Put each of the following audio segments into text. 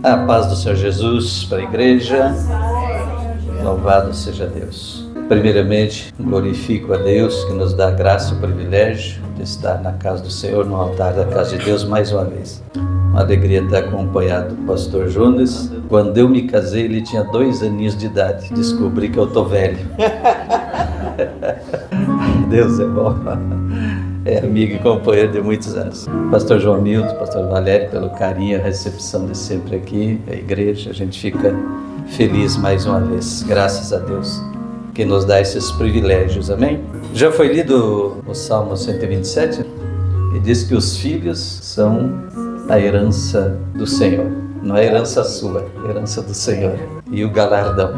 A paz do Senhor Jesus para a igreja, louvado seja Deus. Primeiramente, glorifico a Deus que nos dá a graça e o privilégio de estar na casa do Senhor, no altar da casa de Deus mais uma vez. Uma alegria estar acompanhado do pastor Jonas. Quando eu me casei, ele tinha 2 aninhos de idade. Descobri que eu estou velho. Deus é bom. É amigo e companheiro de muitos anos. Pastor João Milton, pastor Valério, pelo carinho e a recepção de sempre aqui, a igreja, a gente fica feliz mais uma vez. Graças a Deus que nos dá esses privilégios, amém? Já foi lido o Salmo 127 e diz que os filhos são a herança do Senhor. Não é herança sua, é herança do Senhor. E o galardão.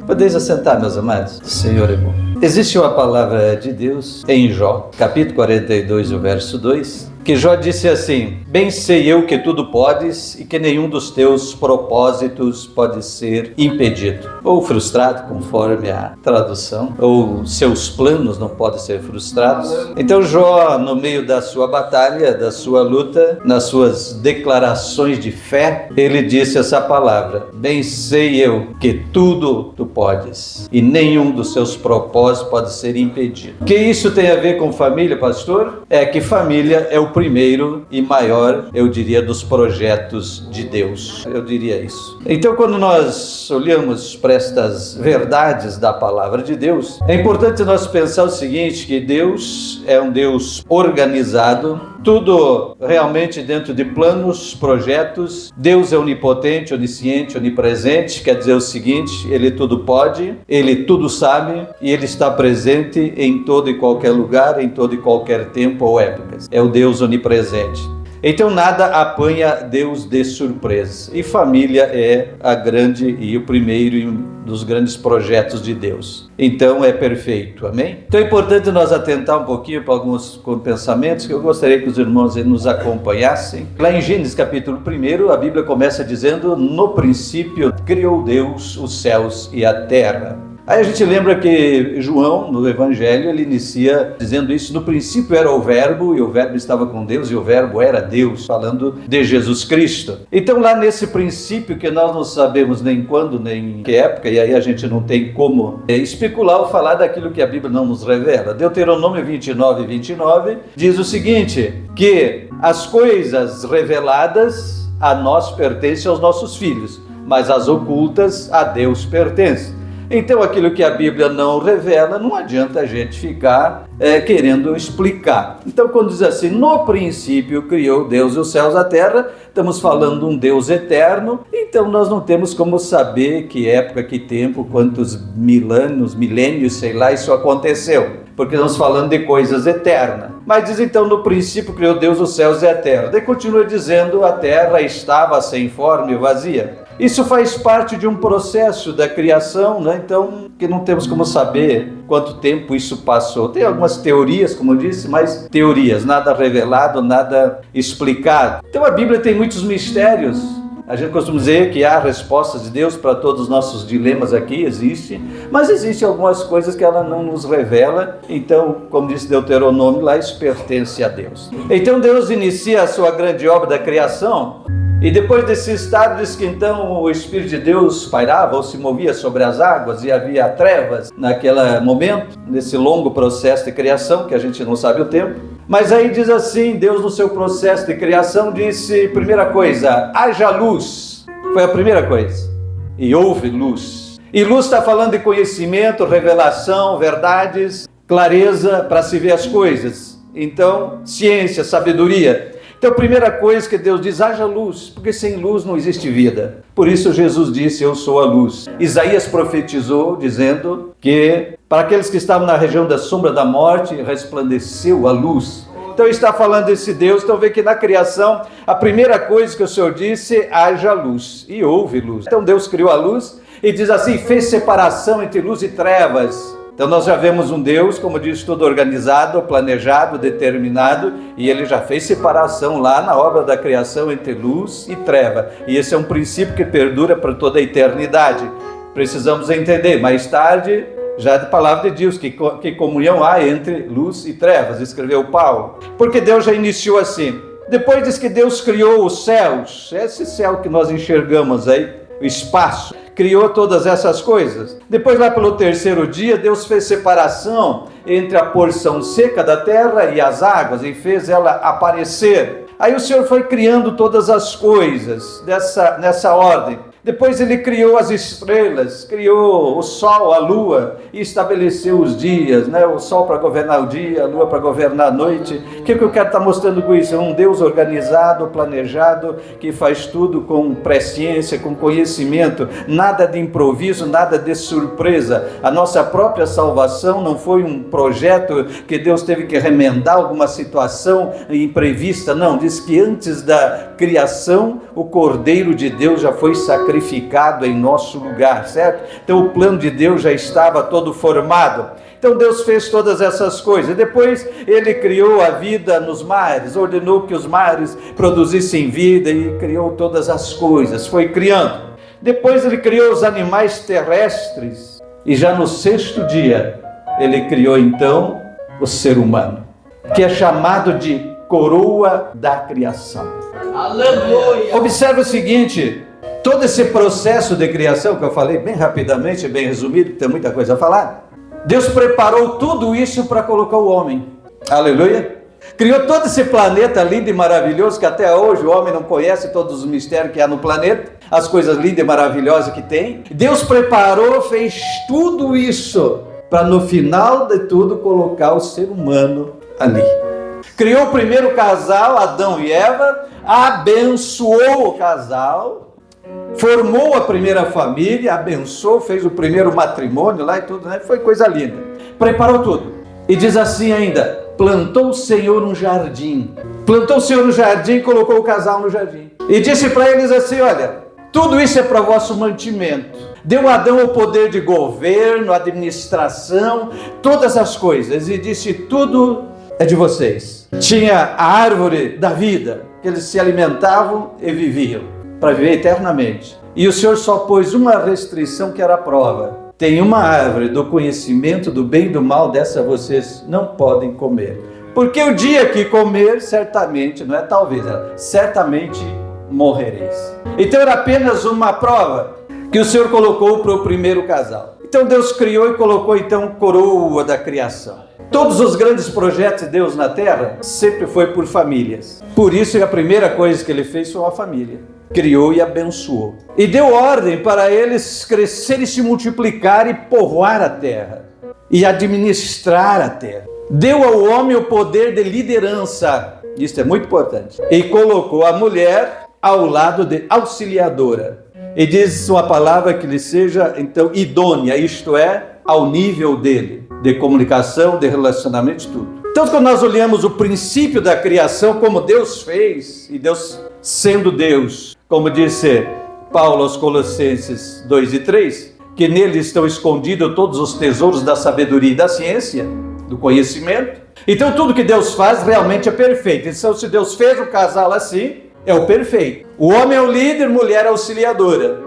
Podeis assentar, meus amados? O Senhor é bom. Existe uma palavra de Deus em Jó, capítulo 42, o verso 2, que Jó disse assim: bem sei eu que tudo podes e que nenhum dos teus propósitos pode ser impedido. Ou frustrado, conforme a tradução, ou seus planos não podem ser frustrados. Então Jó, no meio da sua batalha, da sua luta, nas suas declarações de fé, ele disse essa palavra: bem sei eu que tudo tu podes e nenhum dos seus propósitos pode ser impedido. O que isso tem a ver com família, pastor? É que família é o primeiro e maior, eu diria, dos projetos de Deus. Eu diria isso. Então, quando nós olhamos para estas verdades da palavra de Deus, é importante nós pensar o seguinte, que Deus é um Deus organizado, tudo realmente dentro de planos, projetos. Deus é onipotente, onisciente, onipresente, quer dizer o seguinte: Ele tudo pode, Ele tudo sabe e Ele está presente em todo e qualquer lugar, em todo e qualquer tempo ou época. É o Deus onipresente. Então nada apanha Deus de surpresa. E família é a grande e o primeiro dos grandes projetos de Deus. Então é perfeito, amém? Então é importante nós atentar um pouquinho para alguns pensamentos que eu gostaria que os irmãos nos acompanhassem. Lá em Gênesis capítulo 1, a Bíblia começa dizendo: no princípio criou Deus os céus e a terra. Aí a gente lembra que João, no Evangelho, ele inicia dizendo isso: no princípio era o Verbo, e o Verbo estava com Deus, e o Verbo era Deus, falando de Jesus Cristo. Então lá nesse princípio, que nós não sabemos nem quando, nem que época, e aí a gente não tem como especular ou falar daquilo que a Bíblia não nos revela. Deuteronômio 29 diz o seguinte, que as coisas reveladas a nós pertencem aos nossos filhos, mas as ocultas a Deus pertencem. Então aquilo que a Bíblia não revela, não adianta a gente ficar querendo explicar. Então quando diz assim, no princípio criou Deus os céus e a terra, estamos falando de um Deus eterno, então nós não temos como saber que época, que tempo, quantos milênios, sei lá, isso aconteceu. Porque estamos falando de coisas eternas. Mas diz então, no princípio criou Deus os céus e a terra. Daí continua dizendo, a terra estava sem forma e vazia. Isso faz parte de um processo da criação, né? Então, que não temos como saber quanto tempo isso passou. Tem algumas teorias, como eu disse, mas teorias, nada revelado, nada explicado. Então a Bíblia tem muitos mistérios. A gente costuma dizer que há respostas de Deus para todos os nossos dilemas aqui, existe, mas existem algumas coisas que ela não nos revela. Então, como disse Deuteronômio, lá isso pertence a Deus. Então Deus inicia a sua grande obra da criação. E depois desse estado, diz que então o Espírito de Deus pairava ou se movia sobre as águas e havia trevas naquele momento, nesse longo processo de criação, que a gente não sabe o tempo. Mas aí diz assim, Deus no seu processo de criação disse, primeira coisa, haja luz. Foi a primeira coisa. E houve luz. E luz está falando de conhecimento, revelação, verdades, clareza para se ver as coisas. Então, ciência, sabedoria. Então a primeira coisa que Deus diz, haja luz, porque sem luz não existe vida. Por isso Jesus disse, eu sou a luz. Isaías profetizou dizendo que para aqueles que estavam na região da sombra da morte, resplandeceu a luz. Então está falando desse Deus, então vê que na criação, a primeira coisa que o Senhor disse, haja luz, e houve luz. Então Deus criou a luz e diz assim, fez separação entre luz e trevas. Então nós já vemos um Deus, como diz, todo organizado, planejado, determinado, e Ele já fez separação lá na obra da criação entre luz e treva. E esse é um princípio que perdura para toda a eternidade. Precisamos entender, mais tarde, já da palavra de Deus, que comunhão há entre luz e trevas, escreveu Paulo. Porque Deus já iniciou assim. Depois diz que Deus criou os céus, esse céu que nós enxergamos aí, o espaço, criou todas essas coisas. Depois, lá pelo terceiro dia, Deus fez separação entre a porção seca da terra e as águas e fez ela aparecer. Aí o Senhor foi criando todas as coisas nessa ordem. Depois ele criou as estrelas, criou o sol, a lua e estabeleceu os dias, né? O sol para governar o dia, a lua para governar a noite. O que eu quero estar mostrando com isso? É um Deus organizado, planejado, que faz tudo com presciência, com conhecimento, nada de improviso, nada de surpresa. A nossa própria salvação não foi um projeto que Deus teve que remendar alguma situação imprevista, não. Diz que antes da criação, o Cordeiro de Deus já foi sacrificado em nosso lugar, certo? Então o plano de Deus já estava todo formado. Então Deus fez todas essas coisas. Depois ele criou a vida nos mares, ordenou que os mares produzissem vida e criou todas as coisas, foi criando. Depois ele criou os animais terrestres e já no sexto dia ele criou então o ser humano, que é chamado de coroa da criação. Aleluia! Observe o seguinte: todo esse processo de criação que eu falei bem rapidamente, bem resumido, porque tem muita coisa a falar, Deus preparou tudo isso para colocar o homem. Aleluia! Criou todo esse planeta lindo e maravilhoso, que até hoje o homem não conhece todos os mistérios que há no planeta, as coisas lindas e maravilhosas que tem. Deus preparou, fez tudo isso para no final de tudo colocar o ser humano ali. Criou o primeiro casal, Adão e Eva, abençoou o casal, formou a primeira família, abençoou, fez o primeiro matrimônio lá e tudo, né? Foi coisa linda. Preparou tudo. E diz assim ainda: plantou o Senhor um jardim. Plantou o Senhor um jardim e colocou o casal no jardim. E disse para eles assim: olha, tudo isso é para vosso mantimento. Deu a Adão o poder de governo, administração, todas as coisas. E disse: tudo é de vocês. Tinha a árvore da vida, que eles se alimentavam e viviam, para viver eternamente. E o Senhor só pôs uma restrição, que era a prova: tem uma árvore do conhecimento do bem e do mal, dessa vocês não podem comer, porque o dia que comer, certamente, não é talvez, certamente morrereis. Então era apenas uma prova que o Senhor colocou para o primeiro casal. Então Deus criou e colocou então coroa da criação. Todos os grandes projetos de Deus na terra sempre foi por famílias. Por isso a primeira coisa que ele fez foi uma família. Criou e abençoou. E deu ordem para eles crescer e se multiplicar e povoar a terra. E administrar a terra. Deu ao homem o poder de liderança. Isso é muito importante. E colocou a mulher ao lado de auxiliadora. E diz uma palavra que lhe seja então idônea, isto é, ao nível dele, de comunicação, de relacionamento, de tudo. Então, quando nós olhamos o princípio da criação, como Deus fez, e Deus sendo Deus, como disse Paulo aos Colossenses 2 e 3, que nele estão escondidos todos os tesouros da sabedoria e da ciência, do conhecimento. Então, tudo que Deus faz realmente é perfeito. Então, se Deus fez o casal assim, é o perfeito. O homem é o líder, mulher é auxiliadora,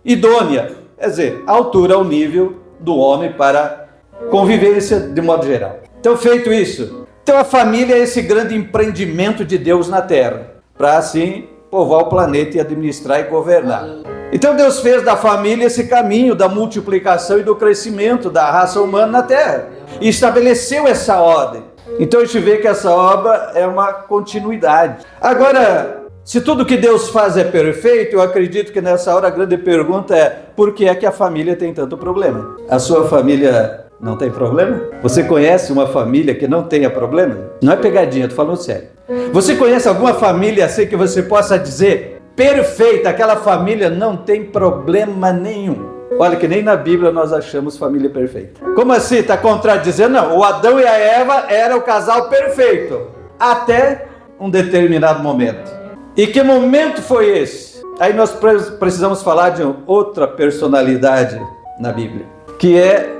idônea, quer dizer, a altura, ao nível do homem para convivência de modo geral. Então, feito isso, então a família é esse grande empreendimento de Deus na terra, para assim povoar o planeta e administrar e governar. Então Deus fez da família esse caminho da multiplicação e do crescimento da raça humana na terra, e estabeleceu essa ordem. Então a gente vê que essa obra é uma continuidade. Agora, se tudo que Deus faz é perfeito, eu acredito que nessa hora a grande pergunta é: por que é que a família tem tanto problema? A sua família não tem problema? Você conhece uma família que não tenha problema? Não é pegadinha, eu tô falando sério. Você conhece alguma família assim que você possa dizer, perfeita, aquela família não tem problema nenhum? Olha que nem na Bíblia nós achamos família perfeita. Como assim? Está contradizendo? Não, o Adão e a Eva eram o casal perfeito, até um determinado momento. E que momento foi esse? Aí nós precisamos falar de outra personalidade na Bíblia, que é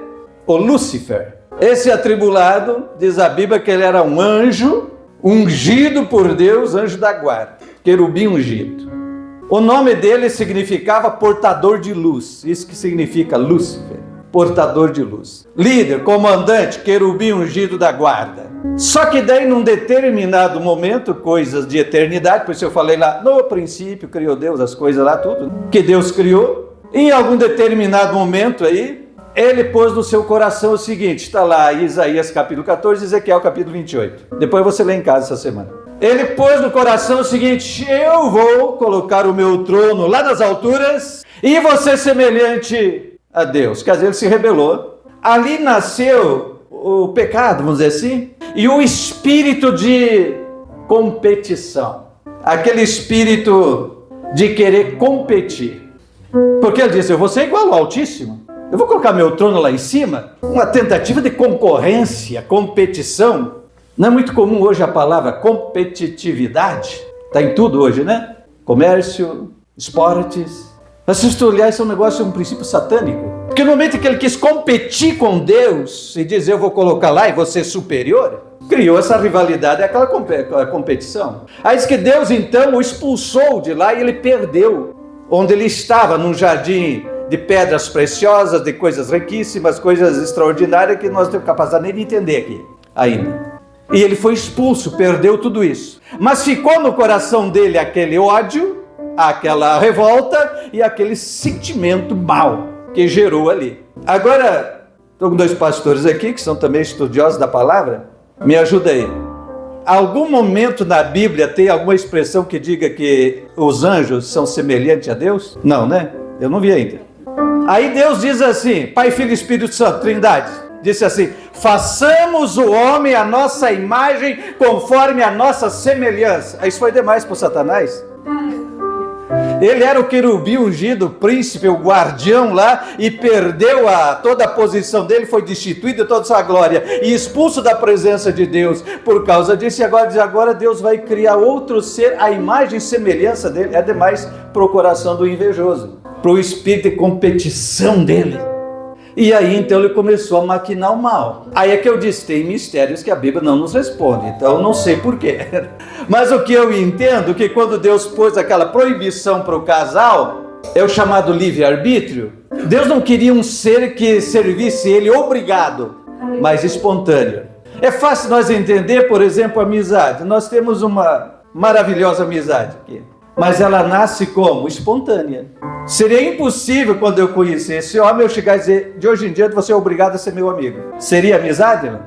o Lúcifer. Esse atribulado, diz a Bíblia que ele era um anjo ungido por Deus, anjo da guarda, querubim ungido. O nome dele significava portador de luz, isso que significa Lúcifer, portador de luz. Líder, comandante, querubim ungido da guarda. Só que daí, num determinado momento, coisas de eternidade, por isso eu falei lá, no princípio criou Deus as coisas lá, tudo que Deus criou. Em algum determinado momento aí, ele pôs no seu coração o seguinte, está lá Isaías capítulo 14, Ezequiel capítulo 28. Depois você lê em casa essa semana. Ele pôs no coração o seguinte, eu vou colocar o meu trono lá nas alturas e vou ser semelhante a Deus. Quer dizer, ele se rebelou. Ali nasceu o pecado, vamos dizer assim, e o espírito de competição. Aquele espírito de querer competir. Porque ele disse, eu vou ser igual ao Altíssimo. Eu vou colocar meu trono lá em cima. Uma tentativa de concorrência, competição. Não é muito comum hoje a palavra competitividade. Está em tudo hoje, né? Comércio, esportes. Mas se tu olhar, isso é um negócio, um princípio satânico. Porque no momento que ele quis competir com Deus e dizer eu vou colocar lá e vou ser superior, criou essa rivalidade, aquela competição. Aí diz que Deus então o expulsou de lá e ele perdeu. Onde ele estava, num jardim de pedras preciosas, de coisas riquíssimas, coisas extraordinárias que nós não temos capacidade nem de entender aqui ainda. E ele foi expulso, perdeu tudo isso. Mas ficou no coração dele aquele ódio, aquela revolta e aquele sentimento mau que gerou ali. Agora, estou com dois pastores aqui que são também estudiosos da palavra. Me ajuda aí. Algum momento na Bíblia tem alguma expressão que diga que os anjos são semelhantes a Deus? Não, né? Eu não vi ainda. Aí Deus diz assim, Pai, Filho e Espírito Santo, Trindade, disse assim, façamos o homem a nossa imagem conforme a nossa semelhança. Isso foi demais para o Satanás. Ele era o querubim ungido, o príncipe, o guardião lá, e perdeu toda a posição dele, foi destituído de toda a sua glória e expulso da presença de Deus por causa disso. E agora Deus vai criar outro ser, a imagem e semelhança dele. É demais para o coração do invejoso, para o espírito de competição dele. E aí então ele começou a maquinar o mal. Aí é que eu disse, tem mistérios que a Bíblia não nos responde, então não sei porquê. Mas o que eu entendo é que quando Deus pôs aquela proibição para o casal, é o chamado livre-arbítrio, Deus não queria um ser que servisse ele obrigado, mas espontâneo. É fácil nós entender, por exemplo, a amizade. Nós temos uma maravilhosa amizade aqui. Mas ela nasce como? Espontânea. Seria impossível, quando eu conheci esse homem, eu chegar e dizer, de hoje em diante você é obrigado a ser meu amigo. Seria amizade? Não?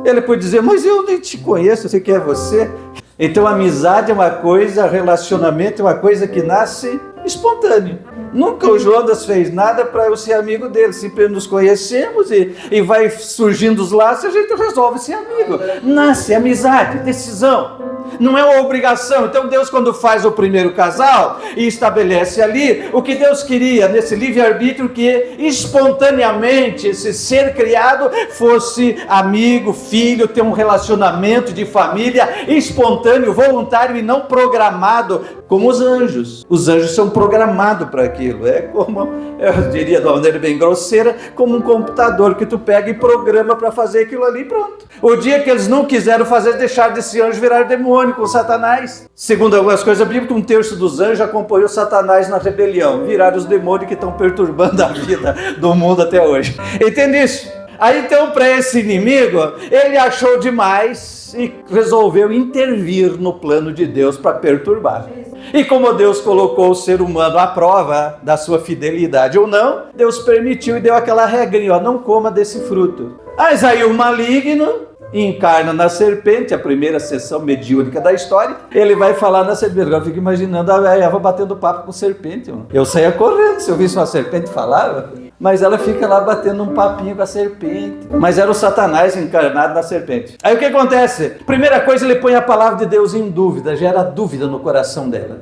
Ele pode dizer, mas eu nem te conheço, eu sei quem é você. Então amizade é uma coisa, relacionamento é uma coisa que nasce espontâneo. Nunca o Jonas fez nada para eu ser amigo dele, simplesmente nos conhecemos e vai surgindo os laços e a gente resolve ser amigo. Nasce amizade, decisão. Não é uma obrigação. Então Deus, quando faz o primeiro casal e estabelece ali, o que Deus queria nesse livre-arbítrio, que espontaneamente esse ser criado fosse amigo, filho, ter um relacionamento de família espontâneo, voluntário e não programado, como os anjos. Os anjos são programados para aquilo. É como, eu diria de uma maneira bem grosseira, como um computador que tu pega e programa para fazer aquilo ali, pronto. O dia que eles não quiseram fazer, deixaram desse anjo virar demônio com Satanás. Segundo algumas coisas bíblicas, 1/3 dos anjos acompanhou Satanás na rebelião. Viraram os demônios que estão perturbando a vida do mundo até hoje. Entende isso? Aí então, para esse inimigo, ele achou demais e resolveu intervir no plano de Deus para perturbar. E como Deus colocou o ser humano à prova da sua fidelidade ou não, Deus permitiu e deu aquela regrinha, não coma desse fruto. Mas aí o maligno encarna na serpente, a primeira sessão mediúnica da história, ele vai falar na serpente. Agora eu fico imaginando a Eva batendo papo com serpente. Eu saía correndo se eu visse uma serpente falar, mas ela fica lá batendo um papinho com a serpente. Mas era o Satanás encarnado na serpente. Aí o que acontece? Primeira coisa, ele põe a palavra de Deus em dúvida, gera dúvida no coração dela.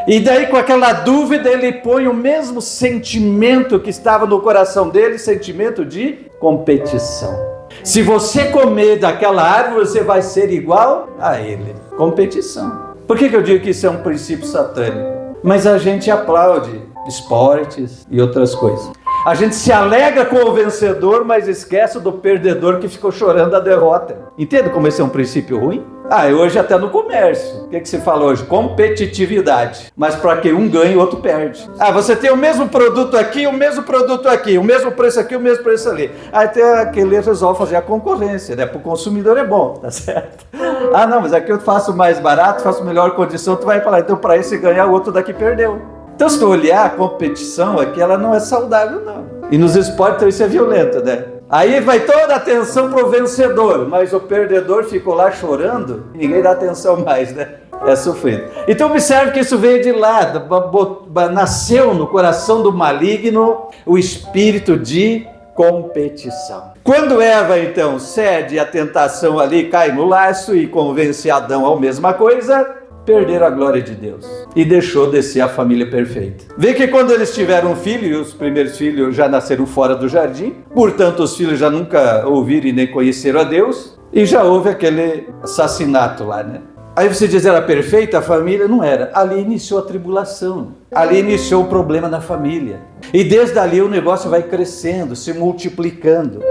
E daí com aquela dúvida ele põe o mesmo sentimento que estava no coração dele, sentimento de competição. Se você comer daquela árvore, você vai ser igual a ele. Competição. Por que eu digo que isso é um princípio satânico? Mas a gente aplaude esportes e outras coisas. A gente se alegra com o vencedor, mas esquece do perdedor que ficou chorando a derrota. Entende como esse é um princípio ruim? Hoje até no comércio. O que se fala hoje? Competitividade. Mas para que um ganhe, o outro perde. Você tem o mesmo produto aqui, o mesmo produto aqui, o mesmo preço aqui, o mesmo preço ali. Aí tem aquele resolve fazer a concorrência, né? Para o consumidor é bom, tá certo? Não, mas aqui eu faço mais barato, faço melhor condição, tu vai falar, então para esse ganhar, o outro daqui perdeu. Então se tu olhar a competição aqui, ela não é saudável, não. E nos esportes então, isso é violento, né? Aí vai toda a atenção pro vencedor, mas o perdedor ficou lá chorando e ninguém dá atenção mais, né? É sofrido. Então observe que isso veio de lá, nasceu no coração do maligno o espírito de competição. Quando Eva então cede à tentação ali, cai no laço e convence Adão a mesma coisa, perderam a glória de Deus e deixou descer a família perfeita. Vê que quando eles tiveram um filho, e os primeiros filhos já nasceram fora do jardim, portanto os filhos já nunca ouviram e nem conheceram a Deus, e já houve aquele assassinato lá, né? Aí você diz, era perfeita a família? Não era. Ali iniciou a tribulação, ali iniciou o problema na família. E desde ali o negócio vai crescendo, se multiplicando.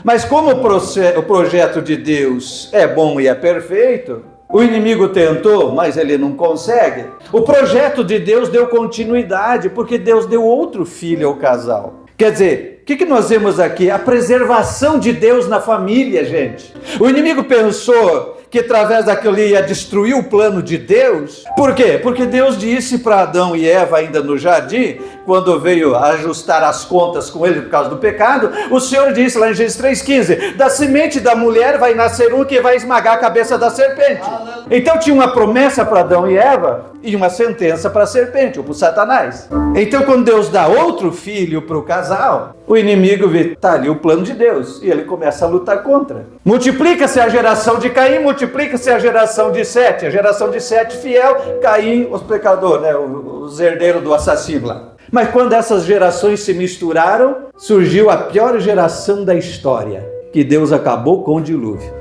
Mas como o projeto de Deus é bom e é perfeito, o inimigo tentou, mas ele não consegue. O projeto de Deus deu continuidade, porque Deus deu outro filho ao casal. Quer dizer, o que nós vemos aqui? A preservação de Deus na família, gente. O inimigo pensou que através daquilo ia destruir o plano de Deus. Por quê? Porque Deus disse para Adão e Eva ainda no jardim, quando veio ajustar as contas com ele por causa do pecado, o Senhor disse lá em Gênesis 3,15, da semente da mulher vai nascer um que vai esmagar a cabeça da serpente. Então tinha uma promessa para Adão e Eva e uma sentença para a serpente, ou para o Satanás. Então quando Deus dá outro filho para o casal, o inimigo vê, tá ali o plano de Deus, e ele começa a lutar contra. Multiplica-se a geração de Caim, multiplica-se a geração de Sete fiel, Caim, os pecadores, né? Os herdeiros do assassino lá. Mas quando essas gerações se misturaram, surgiu a pior geração da história, que Deus acabou com o dilúvio.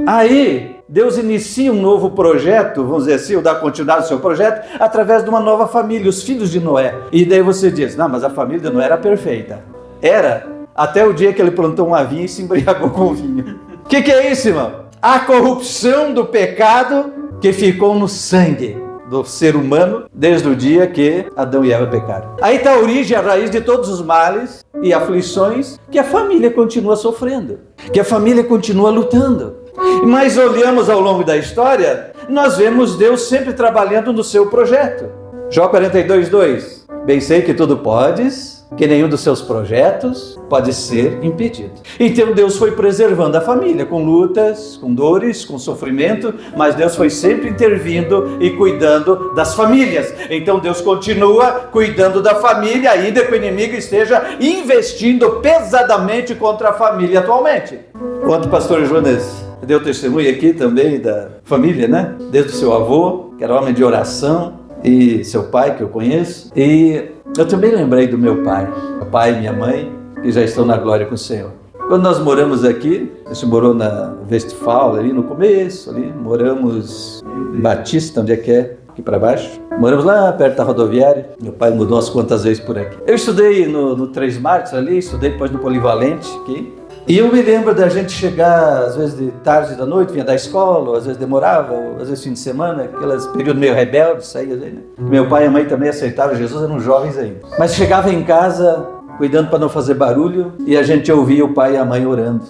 Aí, Deus inicia um novo projeto, vamos dizer assim, ou dá continuidade ao seu projeto, através de uma nova família, os filhos de Noé. E daí você diz, não, mas a família de Noé era perfeita. Era, até o dia que ele plantou uma vinha e se embriagou com o vinho. O que é isso, irmão? A corrupção do pecado que ficou no sangue do ser humano desde o dia que Adão e Eva pecaram. Aí está a origem, a raiz de todos os males e aflições que a família continua sofrendo, que a família continua lutando. Mas olhamos ao longo da história, nós vemos Deus sempre trabalhando no seu projeto. Jó 42:2. Bem sei que tudo podes, que nenhum dos seus projetos pode ser impedido. Então Deus foi preservando a família, com lutas, com dores, com sofrimento, mas Deus foi sempre intervindo e cuidando das famílias. Então Deus continua cuidando da família, ainda que o inimigo esteja investindo pesadamente contra a família atualmente. Quanto o pastor Jonas deu testemunho aqui também da família, né? Desde o seu avô, que era homem de oração, e seu pai, que eu conheço, e eu também lembrei do meu pai e minha mãe, que já estão na glória com o Senhor. Quando nós moramos aqui, a gente morou na Westfalen, ali no começo, ali, moramos em Batista, onde é que é? Aqui para baixo. Moramos lá perto da rodoviária, meu pai mudou umas quantas vezes por aqui. Eu estudei no 3 Marcos ali, estudei depois no Polivalente aqui. E eu me lembro da gente chegar, às vezes de tarde da noite, vinha da escola, ou às vezes demorava, ou às vezes fim de semana, aqueles períodos meio rebeldes, saía assim, né? Meu pai e a mãe também aceitaram Jesus, eram jovens ainda. Mas chegava em casa, cuidando para não fazer barulho, e a gente ouvia o pai e a mãe orando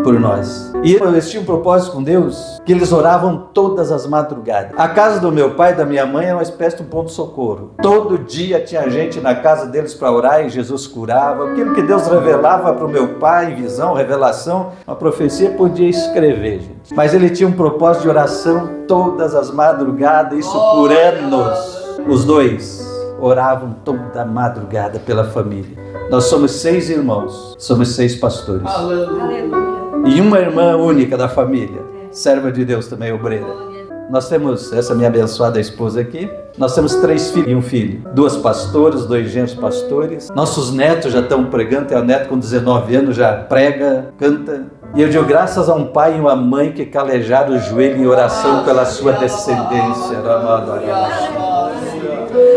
por nós. E eles tinham um propósito com Deus, que eles oravam todas as madrugadas. A casa do meu pai e da minha mãe era uma espécie de um ponto de socorro. Todo dia tinha gente na casa deles para orar e Jesus curava. Aquilo que Deus revelava para o meu pai, visão, revelação, uma profecia, podia escrever, gente. Mas ele tinha um propósito de oração todas as madrugadas, isso por anos. Os dois oravam toda madrugada pela família. Nós somos 6 irmãos, somos 6 pastores. Aleluia. E uma irmã única da família, serva de Deus também, obreira. Nós temos essa minha abençoada esposa aqui. Nós temos 3 filhos e um filho. 2 pastoras, 2 genros pastores. Nossos netos já estão pregando. Tem um neto com 19 anos, já prega, canta. E eu digo, graças a um pai e uma mãe que calejaram o joelho em oração pela sua descendência.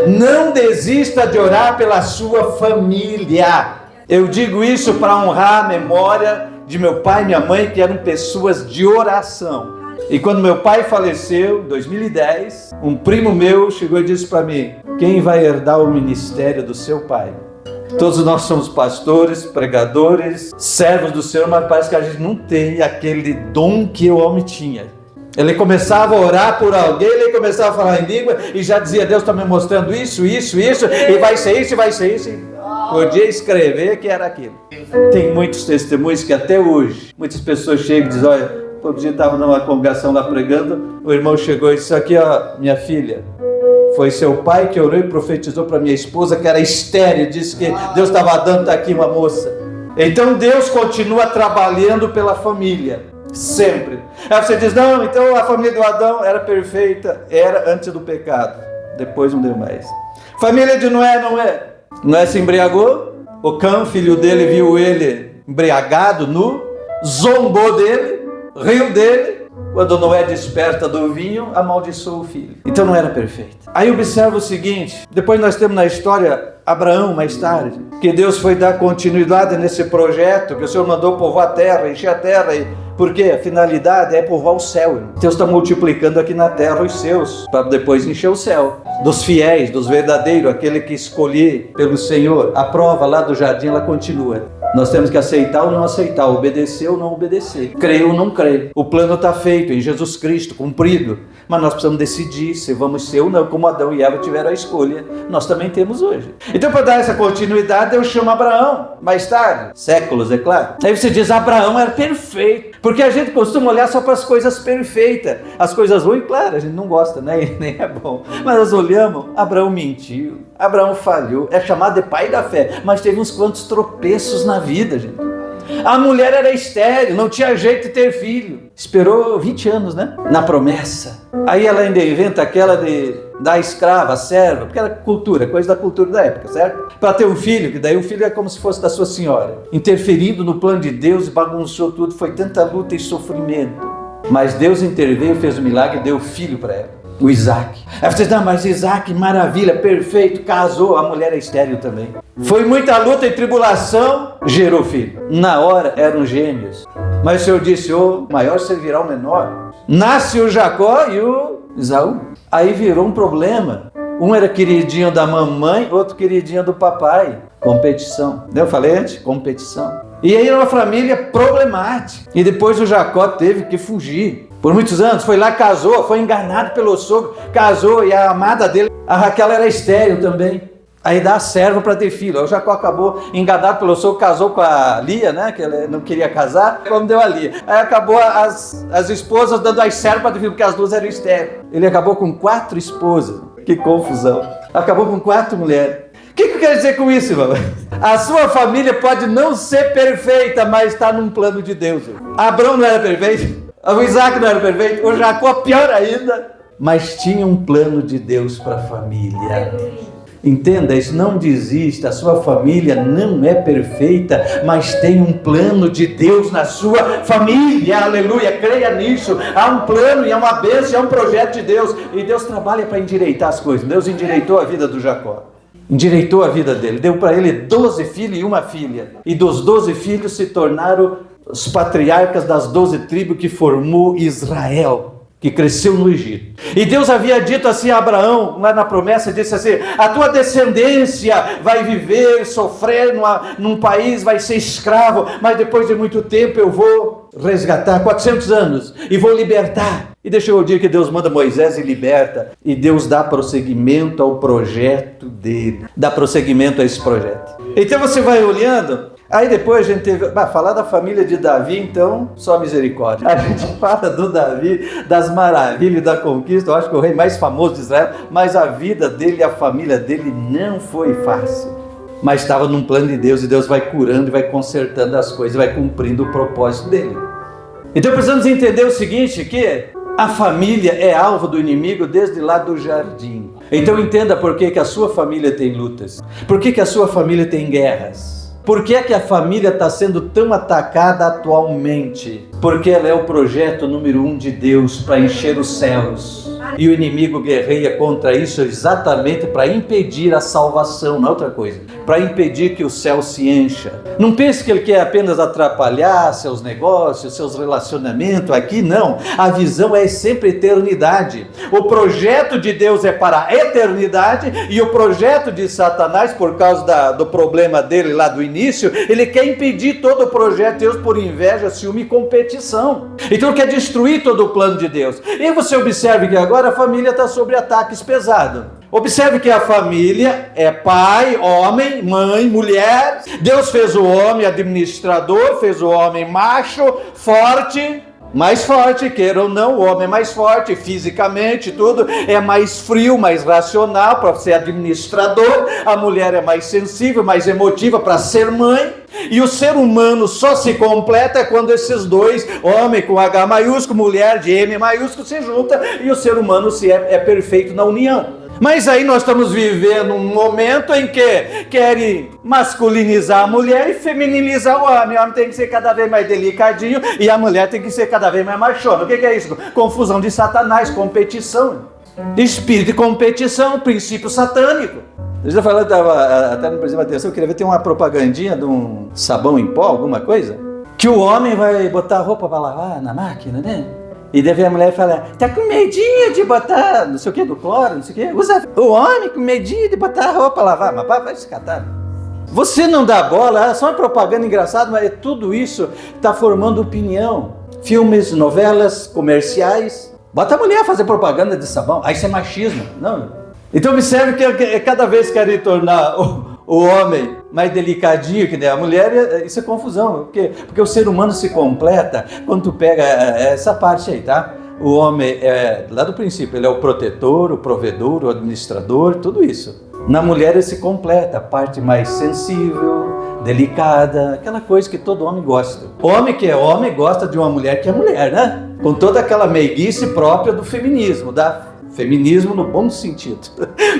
Não desista de orar pela sua família. Eu digo isso para honrar a memória de meu pai e minha mãe, que eram pessoas de oração. E quando meu pai faleceu, em 2010, um primo meu chegou e disse para mim: quem vai herdar o ministério do seu pai? Todos nós somos pastores, pregadores, servos do Senhor, mas parece que a gente não tem aquele dom que o homem tinha. Ele começava a orar por alguém, ele começava a falar em língua e já dizia: Deus está me mostrando isso, e vai ser isso, e vai ser isso. Podia escrever que era aquilo. Tem muitos testemunhos que até hoje, muitas pessoas chegam e dizem: olha, todo dia estava numa congregação lá pregando, o irmão chegou e disse: aqui ó, minha filha, foi seu pai que orou e profetizou para minha esposa que era estéril, disse que Deus estava dando, está aqui uma moça. Então Deus continua trabalhando pela família, sempre. Aí você diz: não, então a família do Adão era perfeita, era antes do pecado, depois não deu mais. Família de Noé não é. Noé se embriagou, o Cã, filho dele, viu ele embriagado, nu, zombou dele, riu dele. Quando Noé desperta do vinho, amaldiçoou o filho. Então não era perfeito. Aí observa o seguinte, depois nós temos na história Abraão, mais tarde, que Deus foi dar continuidade nesse projeto, que o Senhor mandou povoar a terra, encher a terra, porque a finalidade é povoar o céu. Deus está multiplicando aqui na terra os seus, para depois encher o céu. Dos fiéis, dos verdadeiros, aquele que escolhi pelo Senhor. A prova lá do jardim, ela continua. Nós temos que aceitar ou não aceitar, obedecer ou não obedecer, crer ou não crer. O plano está feito em Jesus Cristo, cumprido, mas nós precisamos decidir se vamos ser ou não, como Adão e Eva tiveram a escolha, nós também temos hoje. Então, para dar essa continuidade, Deus chama Abraão, mais tarde, séculos, é claro. Aí você diz: Abraão era perfeito, porque a gente costuma olhar só para as coisas perfeitas, as coisas ruins, claro, a gente não gosta, né? Nem é bom, mas nós olhamos: Abraão mentiu, Abraão falhou, é chamado de pai da fé, mas teve uns quantos tropeços na vida, gente. A mulher era estéril, não tinha jeito de ter filho. Esperou 20 anos, né? Na promessa. Aí ela ainda inventa aquela da escrava, a serva, porque era cultura, coisa da cultura da época, certo? Para ter um filho, que daí o filho é como se fosse da sua senhora. Interferindo no plano de Deus e bagunçou tudo, foi tanta luta e sofrimento. Mas Deus interveio, fez um milagre e deu filho para ela. O Isaac. Aí vocês dizem: mas Isaac, maravilha, perfeito, casou, a mulher é estéril também. Foi muita luta e tribulação, gerou filho. Na hora eram gêmeos. Mas o Senhor disse: o maior servirá ao menor. Nasce o Jacó e o Esaú. Aí virou um problema. Um era queridinho da mamãe, outro queridinho do papai. Competição. Eu falei antes? Competição. E aí era uma família problemática. E depois o Jacó teve que fugir. Por muitos anos, foi lá, casou, foi enganado pelo sogro, casou, e a amada dele, a Raquel, era estéril também. Aí dá a serva para ter filho. O Jacó acabou enganado pelo sogro, casou com a Lia, né? Que ele não queria casar, como deu a Lia. Aí acabou as esposas dando as servas para ter filho, porque as duas eram estéreis. Ele acabou com 4 esposas. Que confusão. Acabou com 4 mulheres. O que eu quero dizer com isso, irmão? A sua família pode não ser perfeita, mas está num plano de Deus. Abraão não era perfeito? O Isaac não era perfeito? O Jacó, pior ainda. Mas tinha um plano de Deus para a família. Entenda isso, não desista, a sua família não é perfeita, mas tem um plano de Deus na sua família, aleluia, creia nisso. Há um plano e há uma bênção, há um projeto de Deus, e Deus trabalha para endireitar as coisas. Deus endireitou a vida do Jacó, endireitou a vida dele, deu para ele 12 filhos e uma filha, e dos 12 filhos se tornaram os patriarcas das 12 tribos que formou Israel, que cresceu no Egito. E Deus havia dito assim a Abraão, lá na promessa, disse assim: a tua descendência vai viver, sofrer num país, vai ser escravo, mas depois de muito tempo eu vou resgatar, 400 anos, e vou libertar. E deixa eu dizer que Deus manda Moisés e liberta, e Deus dá prosseguimento ao projeto dele, dá prosseguimento a esse projeto. Então você vai olhando. Aí depois a gente teve, falar da família de Davi, então, só misericórdia. A gente fala do Davi, das maravilhas da conquista, eu acho que o rei mais famoso de Israel, mas a vida dele e a família dele não foi fácil. Mas estava num plano de Deus, e Deus vai curando e vai consertando as coisas, vai cumprindo o propósito dele. Então precisamos entender o seguinte, que a família é alvo do inimigo desde lá do jardim. Então entenda por que a sua família tem lutas, por que a sua família tem guerras. Por que é que a família está sendo tão atacada atualmente? Porque ela é o projeto número 1 de Deus para encher os céus. E o inimigo guerreia contra isso exatamente para impedir a salvação, não é outra coisa. Para impedir que o céu se encha. Não pense que ele quer apenas atrapalhar seus negócios, seus relacionamentos. Aqui não. A visão é sempre eternidade. O projeto de Deus é para a eternidade e o projeto de Satanás, por causa do problema dele lá do início, ele quer impedir todo o projeto de Deus por inveja, ciúme e competição. Então ele quer destruir todo o plano de Deus. E você observe que agora a família está sob ataques pesados. Observe que a família é pai, homem, mãe, mulher. Deus fez o homem administrador, fez o homem macho, forte, mais forte, queira ou não, o homem é mais forte fisicamente, tudo, é mais frio, mais racional para ser administrador, a mulher é mais sensível, mais emotiva para ser mãe, e o ser humano só se completa quando esses dois, homem com H maiúsculo, mulher de M maiúsculo, se juntam, e o ser humano é perfeito na união. Mas aí nós estamos vivendo um momento em que querem masculinizar a mulher e feminilizar o homem. O homem tem que ser cada vez mais delicadinho e a mulher tem que ser cada vez mais machona. O que é isso? Confusão de Satanás, competição. Espírito de competição, princípio satânico. Eu já falei, até no princípio atenção, eu queria ver, tem uma propagandinha de um sabão em pó, alguma coisa, que o homem vai botar roupa para lavar na máquina, né? E deve a mulher falar, tá com medinho de botar, não sei o que, do cloro, não sei o que. Usa o homem com medinho de botar a roupa lavar, mas vai se catar. Você não dá bola, é só uma propaganda engraçada, mas tudo isso está formando opinião. Filmes, novelas, comerciais. Bota a mulher a fazer propaganda de sabão, aí isso é machismo. Não. Então observe que cada vez querem tornar o homem mais delicadinho que nem a mulher, isso é confusão, porque o ser humano se completa quando tu pega essa parte aí, tá? O homem, lá do princípio, ele é o protetor, o provedor, o administrador, tudo isso. Na mulher ele se completa, a parte mais sensível, delicada, aquela coisa que todo homem gosta. O homem que é homem gosta de uma mulher que é mulher, né? Com toda aquela meiguice própria do feminismo, feminismo no bom sentido,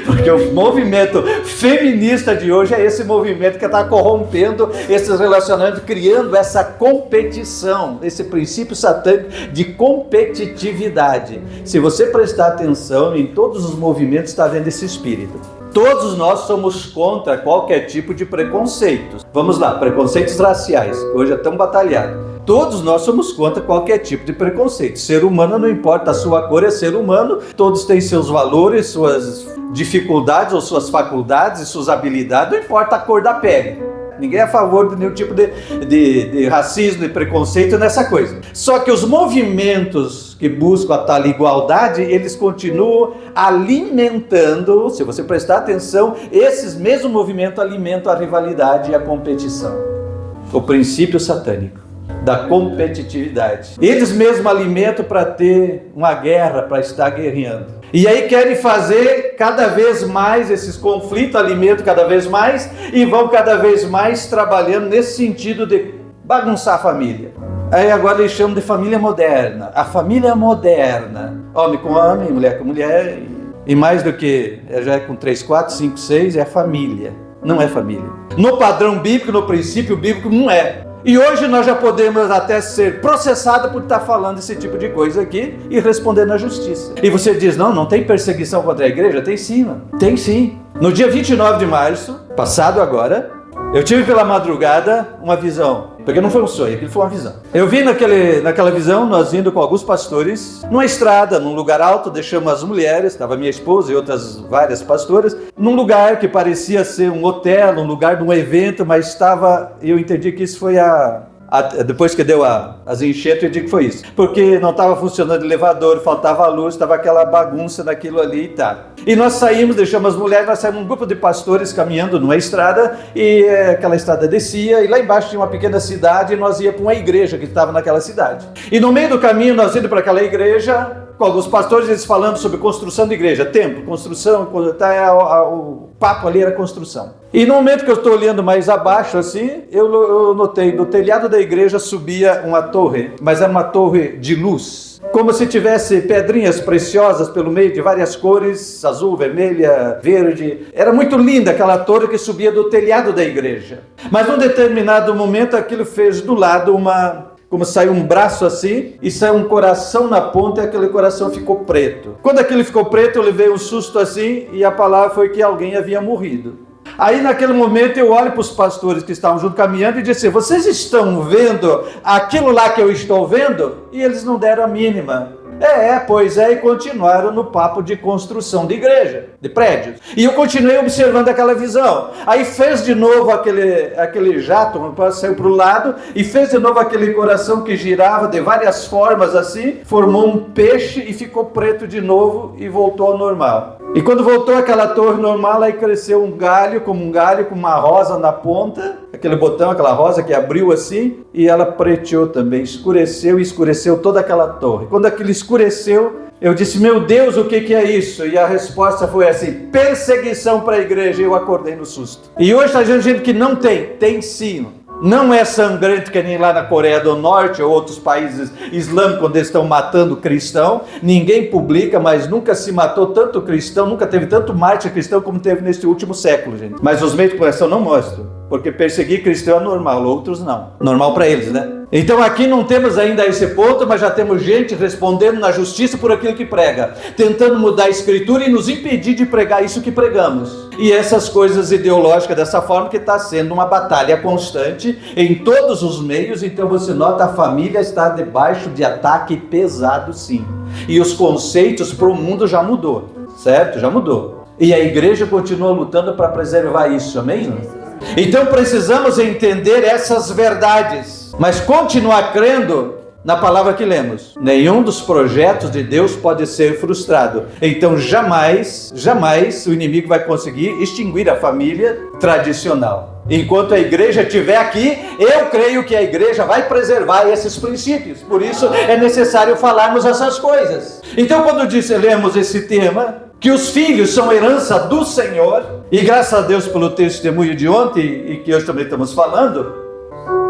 porque o movimento feminista de hoje é esse movimento que está corrompendo esses relacionamentos, criando essa competição, esse princípio satânico de competitividade. Se você prestar atenção em todos os movimentos, está vendo esse espírito. Todos nós somos contra qualquer tipo de preconceito. Vamos lá, preconceitos raciais, que hoje é tão batalhado. Todos nós somos contra qualquer tipo de preconceito. Ser humano, não importa a sua cor, é ser humano. Todos têm seus valores, suas dificuldades ou suas faculdades e suas habilidades, não importa a cor da pele. Ninguém é a favor de nenhum tipo de racismo, de preconceito nessa coisa. Só que os movimentos que buscam a tal igualdade, eles continuam alimentando, se você prestar atenção, esses mesmos movimentos alimentam a rivalidade e a competição. O princípio satânico da competitividade. Eles mesmos alimentam para ter uma guerra, para estar guerreando. E aí querem fazer cada vez mais esses conflitos, alimentam cada vez mais e vão cada vez mais trabalhando nesse sentido de bagunçar a família. Aí agora eles chamam de família moderna. A família moderna, homem com homem, mulher com mulher, e mais do que, já é com 3, 4, 5, 6, é família. Não é família. No padrão bíblico, no princípio bíblico, não é. E hoje nós já podemos até ser processados por estar falando esse tipo de coisa aqui e responder na justiça. E você diz, não tem perseguição contra a igreja? Tem sim, mano. Tem sim. No dia 29 de março, passado agora, eu tive pela madrugada uma visão. Porque não foi um sonho, aquilo foi uma visão. Eu vi naquela visão, nós indo com alguns pastores, numa estrada, num lugar alto, deixamos as mulheres, estava minha esposa e outras várias pastoras, num lugar que parecia ser um hotel, um lugar de um evento, mas eu entendi que isso foi depois que deu as enchentes, eu digo que foi isso. Porque não estava funcionando o elevador, faltava luz, estava aquela bagunça naquilo ali e tal. E nós saímos, deixamos as mulheres, nós saímos um grupo de pastores caminhando numa estrada, e aquela estrada descia, e lá embaixo tinha uma pequena cidade, e nós íamos para uma igreja que estava naquela cidade. E no meio do caminho, nós indo para aquela igreja, com alguns pastores, eles falando sobre construção de igreja, templo, construção, o papo ali era construção. E no momento que eu estou olhando mais abaixo assim, eu notei, do telhado da igreja subia uma torre, mas era uma torre de luz, como se tivesse pedrinhas preciosas pelo meio de várias cores, azul, vermelha, verde. Era muito linda aquela torre que subia do telhado da igreja. Mas num determinado momento aquilo fez do lado como saiu um braço assim, e saiu um coração na ponta, e aquele coração ficou preto. Quando aquele ficou preto, eu levei um susto assim, e a palavra foi que alguém havia morrido. Aí naquele momento eu olho para os pastores que estavam junto caminhando e disse: vocês estão vendo aquilo lá que eu estou vendo? E eles não deram a mínima. Pois é, e continuaram no papo de construção de igreja, de prédios. E eu continuei observando aquela visão. Aí fez de novo aquele jato, saiu para o lado, e fez de novo aquele coração que girava de várias formas assim, formou um peixe e ficou preto de novo e voltou ao normal. E quando voltou aquela torre normal, aí cresceu um galho com uma rosa na ponta, aquele botão, aquela rosa que abriu assim, e ela preteou também, escureceu toda aquela torre. Quando aquilo escureceu, eu disse: meu Deus, o que é isso? E a resposta foi assim: perseguição para a igreja. E eu acordei no susto. E hoje está dizendo que não tem sim. Não é sangrento que nem lá na Coreia do Norte ou outros países islâmicos, onde eles estão matando cristão. Ninguém publica, mas nunca se matou tanto cristão, nunca teve tanto mártir cristão como teve neste último século, gente. Mas os meios de comunicação não mostram, porque perseguir cristão é normal, outros não. Normal para eles, né? Então aqui não temos ainda esse ponto, mas já temos gente respondendo na justiça por aquilo que prega, tentando mudar a escritura e nos impedir de pregar isso que pregamos. E essas coisas ideológicas dessa forma, que está sendo uma batalha constante em todos os meios. Então você nota, a família está debaixo de ataque pesado, sim. E os conceitos para o mundo já mudou, certo? Já mudou. E a igreja continua lutando para preservar isso, amém? Então precisamos entender essas verdades, mas continuar crendo na palavra que lemos. Nenhum dos projetos de Deus pode ser frustrado. Então jamais o inimigo vai conseguir extinguir a família tradicional. Enquanto a igreja estiver aqui, eu creio que a igreja vai preservar esses princípios. Por isso é necessário falarmos essas coisas. Então quando lemos esse tema, que os filhos são herança do Senhor, e graças a Deus pelo testemunho de ontem, e que hoje também estamos falando,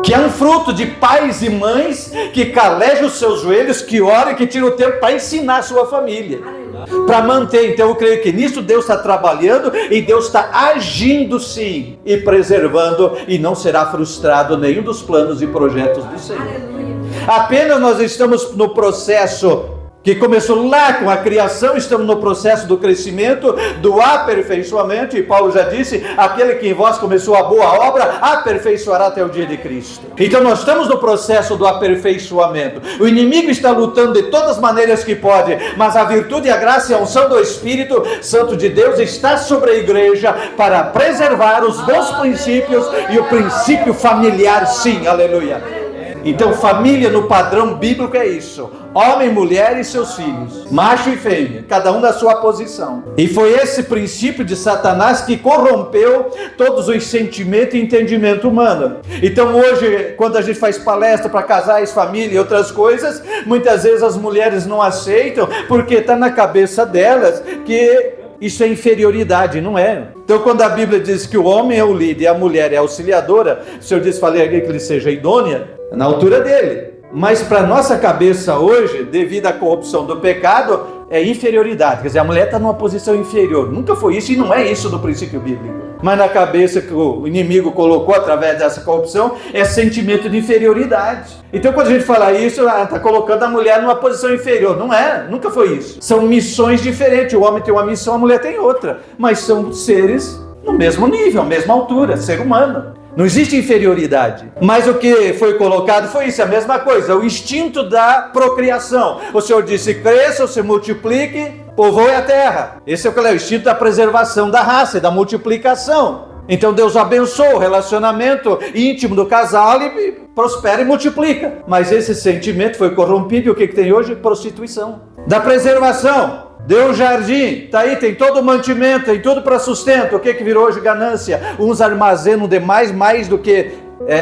que é um fruto de pais e mães que calejam os seus joelhos, que oram e que tiram o tempo para ensinar a sua família, para manter. Então eu creio que nisso Deus está trabalhando e Deus está agindo sim, e preservando, e não será frustrado nenhum dos planos e projetos do Senhor. Apenas nós estamos no processo que começou lá com a criação, estamos no processo do crescimento, do aperfeiçoamento, e Paulo já disse: aquele que em vós começou a boa obra, aperfeiçoará até o dia de Cristo. Então nós estamos no processo do aperfeiçoamento. O inimigo está lutando de todas as maneiras que pode, mas a virtude e a graça e a unção do Espírito Santo de Deus está sobre a igreja para preservar os bons princípios e o princípio familiar, sim, aleluia. Então família no padrão bíblico é isso: homem, mulher e seus filhos, macho e fêmea, cada um na sua posição. E foi esse princípio de Satanás que corrompeu todos os sentimentos e entendimento humano. Então hoje, quando a gente faz palestra para casais, família e outras coisas, muitas vezes as mulheres não aceitam, porque está na cabeça delas que isso é inferioridade, não é? Então quando a Bíblia diz que o homem é o líder e a mulher é a auxiliadora, o Senhor diz: falei aqui que ele seja idônea, na altura dele. Mas para nossa cabeça hoje, devido à corrupção do pecado, é inferioridade. Quer dizer, a mulher está numa posição inferior. Nunca foi isso, e não é isso do princípio bíblico. Mas na cabeça que o inimigo colocou através dessa corrupção, é sentimento de inferioridade. Então quando a gente fala isso, está colocando a mulher numa posição inferior. Não é, nunca foi isso. São missões diferentes. O homem tem uma missão, a mulher tem outra. Mas são seres no mesmo nível, mesma altura, ser humano. Não existe inferioridade. Mas o que foi colocado foi isso, a mesma coisa, o instinto da procriação. O Senhor disse: cresçam, se multiplique, povoe a terra. Esse é o instinto da preservação da raça e da multiplicação. Então Deus abençoa o relacionamento íntimo do casal e prospera e multiplica. Mas esse sentimento foi corrompido, e o que tem hoje? Prostituição. Da preservação. Deu um jardim, tá aí, tem todo o mantimento, tem tudo para sustento. O que virou hoje? Ganância. Uns armazenam demais, mais do que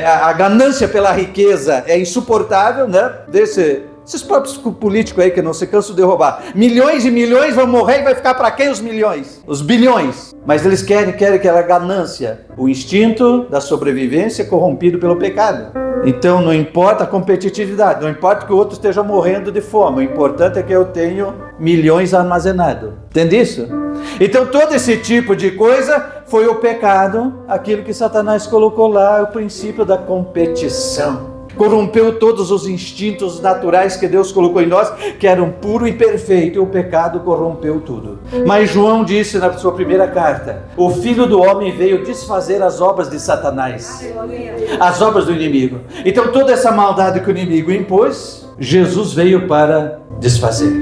a ganância pela riqueza é insuportável, né? Esses próprios políticos aí que não se cansam de roubar. Milhões e milhões vão morrer, e vai ficar para quem os milhões? Os bilhões. Mas eles querem aquela ganância. O instinto da sobrevivência corrompido pelo pecado. Então não importa a competitividade, não importa que o outro esteja morrendo de fome, o importante é que eu tenho milhões armazenados. Entende isso? Então todo esse tipo de coisa foi o pecado, aquilo que Satanás colocou lá, o princípio da competição. corrompeu todos os instintos naturais que Deus colocou em nós, que eram puro e perfeito, e o pecado corrompeu tudo. Mas João disse na sua primeira carta: o Filho do Homem veio desfazer as obras de Satanás, as obras do inimigo. Então toda essa maldade que o inimigo impôs, Jesus veio para desfazer.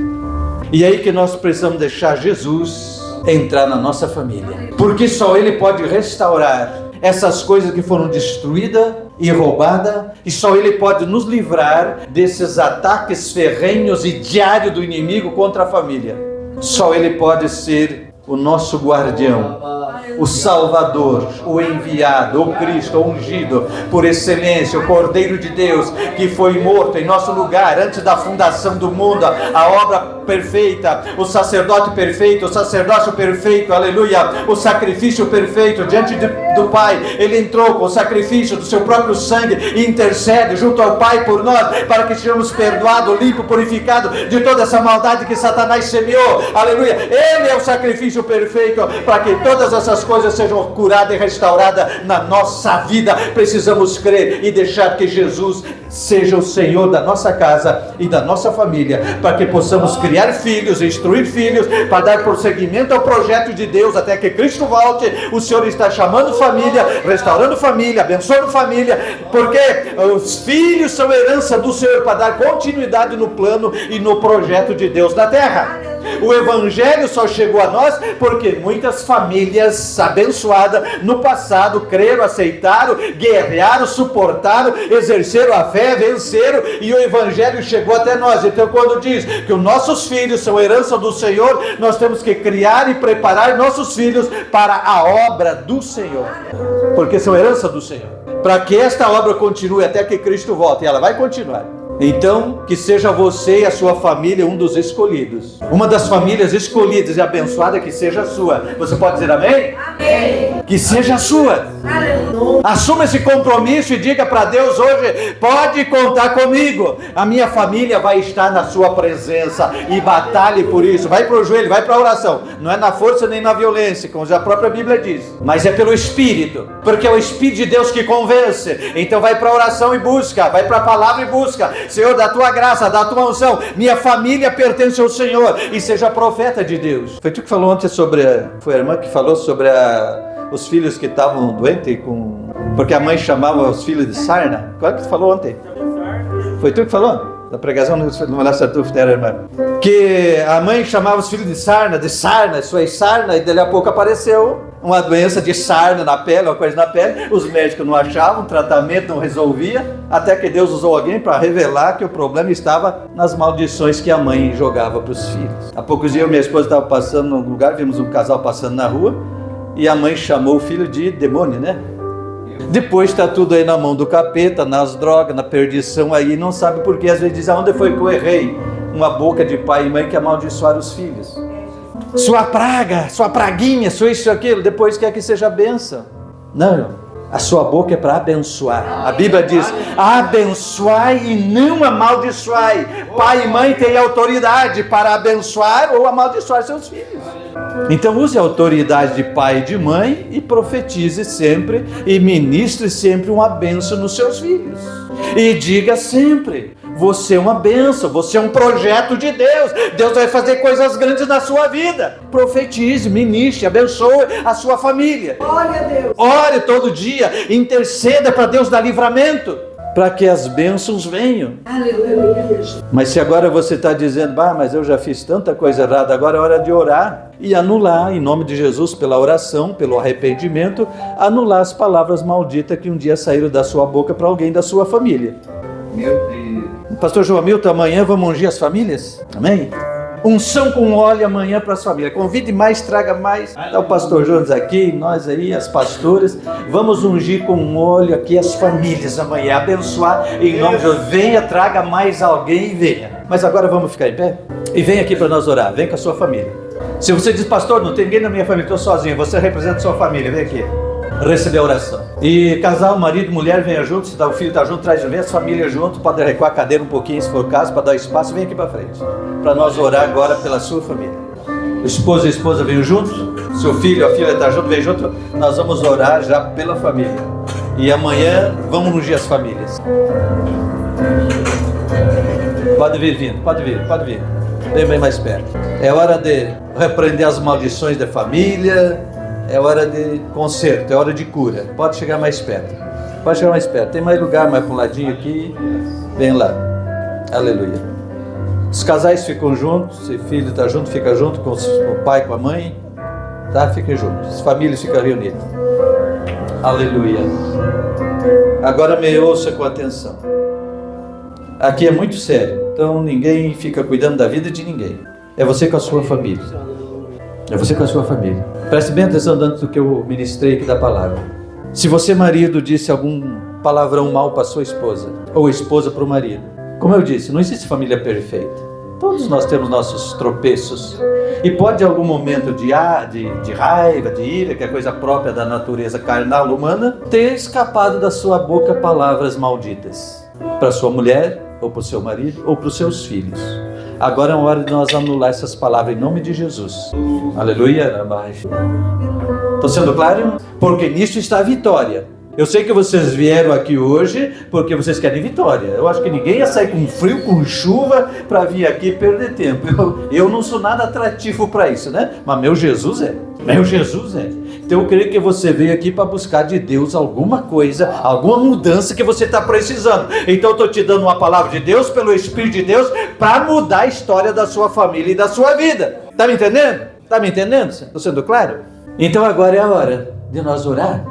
E é aí que nós precisamos deixar Jesus entrar na nossa família, porque só Ele pode restaurar essas coisas que foram destruídas e roubadas, e só Ele pode nos livrar desses ataques ferrenhos e diários do inimigo contra a família. Só Ele pode ser o nosso guardião, o Salvador, o enviado, o Cristo, o ungido por excelência, o Cordeiro de Deus, que foi morto em nosso lugar antes da fundação do mundo, a obra perfeita, o sacerdote perfeito, o sacerdócio perfeito, aleluia, o sacrifício perfeito diante do Pai. Ele entrou com o sacrifício do seu próprio sangue e intercede junto ao Pai por nós, para que sejamos perdoados, limpos, purificados de toda essa maldade que Satanás semeou, aleluia. Ele é o sacrifício perfeito para que todas essas coisas sejam curadas e restauradas na nossa vida. Precisamos crer e deixar que Jesus seja o Senhor da nossa casa e da nossa família, para que possamos criar filhos, instruir filhos, para dar prosseguimento ao projeto de Deus até que Cristo volte. O Senhor está chamando família, restaurando família, abençoando família, porque os filhos são herança do Senhor para dar continuidade no plano e no projeto de Deus na terra. O Evangelho só chegou a nós porque muitas famílias abençoadas no passado creram, aceitaram, guerrearam, suportaram, exerceram a fé, venceram, e o Evangelho chegou até nós. Então quando diz que os nossos filhos são herança do Senhor, nós temos que criar e preparar nossos filhos para a obra do Senhor, porque são herança do Senhor, para que esta obra continue até que Cristo volte, e ela vai continuar. Então, que seja você e a sua família um dos escolhidos, uma das famílias escolhidas e abençoada, que seja a sua. Você pode dizer amém? Amém. Que seja a sua. Aleluia. Assuma esse compromisso e diga para Deus hoje: pode contar comigo, a minha família vai estar na sua presença, e batalhe por isso. Vai para o joelho, vai para a oração. Não é na força nem na violência, como a própria Bíblia diz, mas é pelo Espírito, porque é o Espírito de Deus que convence. Então vai para a oração e busca, vai para a palavra e busca. Senhor, da tua graça, da tua unção, minha família pertence ao Senhor, e seja profeta de Deus. Foi tu que falou ontem foi a irmã que falou sobre os filhos que estavam doentes, porque a mãe chamava os filhos de sarna. Qual é que tu falou ontem? Foi tu que falou? Da pregação no Malassatuf, era irmã. Que a mãe chamava os filhos de sarna, isso aí sarna, e dali a pouco apareceu uma doença de sarna na pele, uma coisa na pele. Os médicos não achavam, tratamento não resolvia, até que Deus usou alguém para revelar que o problema estava nas maldições que a mãe jogava para os filhos. Há poucos dias, minha esposa estava passando num lugar, vimos um casal passando na rua, e a mãe chamou o filho de demônio, né? Depois está tudo aí na mão do capeta, nas drogas, na perdição aí, não sabe por quê. Às vezes diz: aonde foi que eu errei? Uma boca de pai e mãe que amaldiçoaram os filhos. Sua praga, sua praguinha, sua isso e aquilo, depois quer que seja bênção. Não, a sua boca é para abençoar. A Bíblia diz: abençoai e não amaldiçoai. Pai e mãe têm autoridade para abençoar ou amaldiçoar seus filhos. Então use a autoridade de pai e de mãe e profetize sempre e ministre sempre uma bênção nos seus filhos. E diga sempre: você é uma bênção, você é um projeto de Deus. Deus vai fazer coisas grandes na sua vida. Profetize, ministre, abençoe a sua família. Ore a Deus. Ore todo dia, interceda para Deus dar livramento, para que as bênçãos venham. Aleluia. Mas se agora você está dizendo: mas eu já fiz tanta coisa errada, agora é hora de orar e anular, em nome de Jesus, pela oração, pelo arrependimento, anular as palavras malditas que um dia saíram da sua boca para alguém da sua família. Meu Deus. Pastor João Milton, amanhã vamos ungir as famílias? Amém? Unção com óleo amanhã para as famílias. Convide mais, traga mais. Está o pastor Jones aqui, nós aí, as pastoras. Vamos ungir com óleo aqui as famílias amanhã. Abençoar em nome de Jesus. Venha, traga mais alguém e venha. Mas agora vamos ficar em pé? E vem aqui para nós orar. Vem com a sua família. Se você diz: pastor, não tem ninguém na minha família, estou sozinho. Você representa a sua família. Vem aqui receber a oração. E casal, marido, mulher, venha junto. Se o filho está junto, traz as famílias junto. Pode recuar a cadeira um pouquinho, se for o caso, para dar espaço. Vem aqui para frente, para nós orar agora pela sua família. O esposo e a esposa venham juntos. Seu filho, a filha está junto, vem junto. Nós vamos orar já pela família. E amanhã vamos ungir as famílias. Pode vir vindo, pode vir. Vem bem mais perto. É hora de repreender as maldições da família. É hora de conserto, é hora de cura. Pode chegar mais perto. Tem mais lugar, mais para um ladinho aqui. Vem lá. Aleluia. Os casais ficam juntos. Se o filho está junto, fica junto com o pai, com a mãe. Tá? Fiquem juntos. As famílias ficam reunidas. Aleluia. Agora me ouça com atenção. Aqui é muito sério. Então ninguém fica cuidando da vida de ninguém. É você com a sua família. Preste bem atenção dentro do que eu ministrei aqui da palavra. Se você, marido, disse algum palavrão mal para sua esposa, ou esposa para o marido, como eu disse, não existe família perfeita. Todos nós temos nossos tropeços. E pode em algum momento de raiva, de ira, que é coisa própria da natureza carnal humana, ter escapado da sua boca palavras malditas. Para sua mulher, ou para o seu marido, ou para os seus filhos. Agora é hora de nós anular essas palavras em nome de Jesus. Aleluia. Estou sendo claro? Porque nisso está a vitória. Eu sei que vocês vieram aqui hoje porque vocês querem vitória. Eu acho que ninguém ia sair com frio, com chuva, para vir aqui perder tempo. Eu não sou nada atrativo para isso, né? Mas meu Jesus é. Então eu creio que você veio aqui para buscar de Deus alguma coisa, alguma mudança que você está precisando. Então eu estou te dando uma palavra de Deus, pelo Espírito de Deus, para mudar a história da sua família e da sua vida. Está me entendendo? Estou sendo claro? Então agora é a hora de nós orar.